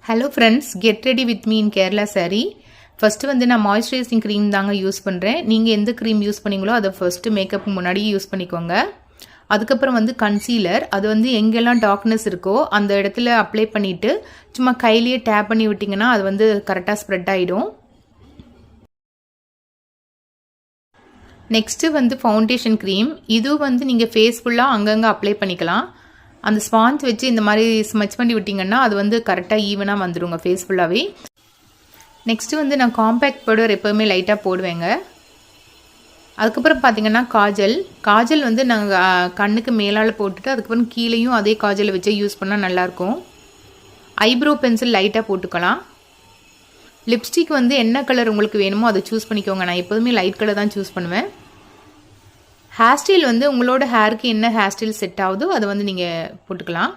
Hello friends, get ready with me in Kerala saree. First வந்து நான் moisturising cream தாங்க use பண்றேன். நீங்க எந்த cream யூஸ் பண்ணீங்களோ அத first மேக்கப் முன்னாடி யூஸ் பண்ணிக்கோங்க. அதுக்கு அப்புறம் வந்து கன்சீலர் அது வந்து எங்கெல்லாம் டார்க்னஸ் இருக்கோ அந்த இடத்துல அப்ளை பண்ணிட்டு சும்மா கையிலேயே டேப் பண்ணி விட்டீங்கன்னா அது வந்து கரெக்ட்டா ஸ்ப்ரெட் ஆயிடும். நெக்ஸ்ட் வந்து ஃபவுண்டேஷன் cream. இது வந்து நீங்க ஃபேஸ் ஃபுல்லா அங்கங்க அப்ளை பண்ணிக்கலாம். அந்த ஸ்பாஞ்ச் வச்சு இந்த மாதிரி ஸ்மச் பண்ணி விட்டீங்கன்னா அது வந்து கரெக்டாக ஈவனாக வந்துடுங்க ஃபேஸ் ஃபுல்லாகவே. நெக்ஸ்ட்டு வந்து நான் காம்பேக்ட் பவுடர் எப்போவுமே லைட்டாக போடுவேங்க. அதுக்கப்புறம் பார்த்தீங்கன்னா காஜல் வந்து நாங்கள் கண்ணுக்கு மேலால் போட்டுட்டு அதுக்கப்புறம் கீழேயும் அதே காஜலை வச்சு யூஸ் பண்ணால் நல்லாயிருக்கும். ஐப்ரோ பென்சில் லைட்டாக போட்டுக்கலாம். லிப்ஸ்டிக் வந்து என்ன கலர் உங்களுக்கு வேணுமோ அதை சூஸ் பண்ணிக்கோங்க. நான் எப்போதுமே லைட் கலர் தான் சூஸ் பண்ணுவேன். ஹேர் ஸ்டைல் வந்து உங்களோட ஹேருக்கு என்ன ஹேர் ஸ்டைல் செட் ஆகுதோ அதை வந்து நீங்கள் போட்டுக்கலாம்.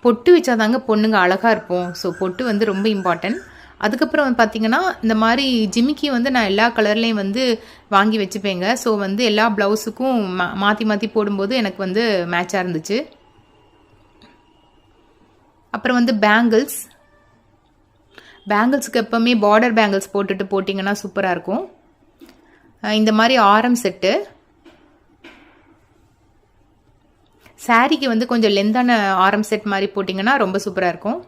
பொட்டு வச்சாதாங்க பொண்ணுங்க அழகாக இருப்போம். ஸோ பொட்டு வந்து ரொம்ப இம்பார்ட்டன்ட். அதுக்கப்புறம் வந்து பார்த்திங்கன்னா இந்த மாதிரி ஜிமிக்கி வந்து நான் எல்லா கலர்லேயும் வந்து வாங்கி வச்சுப்பேங்க. ஸோ வந்து எல்லா ப்ளவுஸுக்கும் மாற்றி மாற்றி போடும்போது எனக்கு வந்து மேட்சாக இருந்துச்சு. அப்புறம் வந்து பேங்கிள்ஸுக்கு எப்போவுமே பார்டர் பேங்கிள்ஸ் போட்டிங்கன்னா சூப்பராக இருக்கும். இந்த மாதிரி ஆரம் செட்டு சாரிக்கு வந்து கொஞ்சம் லென்த்தான ஆரம் செட் மாதிரி போட்டிங்கன்னா ரொம்ப சூப்பராக இருக்கும்.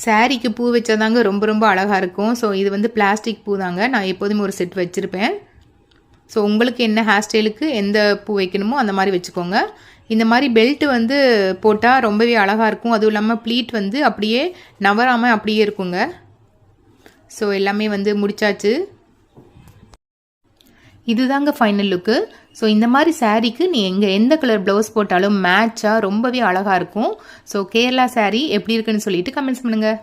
சாரிக்கு பூ வச்சாதாங்க ரொம்ப ரொம்ப அழகாக இருக்கும். ஸோ இது வந்து பிளாஸ்டிக் பூ தாங்க. நான் எப்போதுமே ஒரு செட் வச்சுருப்பேன். ஸோ உங்களுக்கு என்ன ஹேர் ஸ்டைலுக்கு எந்த பூ வைக்கணுமோ அந்த மாதிரி வச்சுக்கோங்க. இந்த மாதிரி பெல்ட் வந்து போட்டால் ரொம்பவே அழகாக இருக்கும். அதுவும் இல்லாமல் ப்ளீட் வந்து அப்படியே நவராமல் அப்படியே இருக்குங்க. ஸோ எல்லாமே வந்து முடிச்சாச்சு. இதுதாங்க ஃபைனல் லுக்கு. ஸோ இந்த மாதிரி சாரீக்கு நீங்கள் எந்த கலர் ப்ளவுஸ் போட்டாலும் மேட்சாக ரொம்பவே அழகாக இருக்கும். ஸோ கேரளா சாரீ எப்படி இருக்குன்னு சொல்லிட்டு கமெண்ட்ஸ் பண்ணுங்கள்.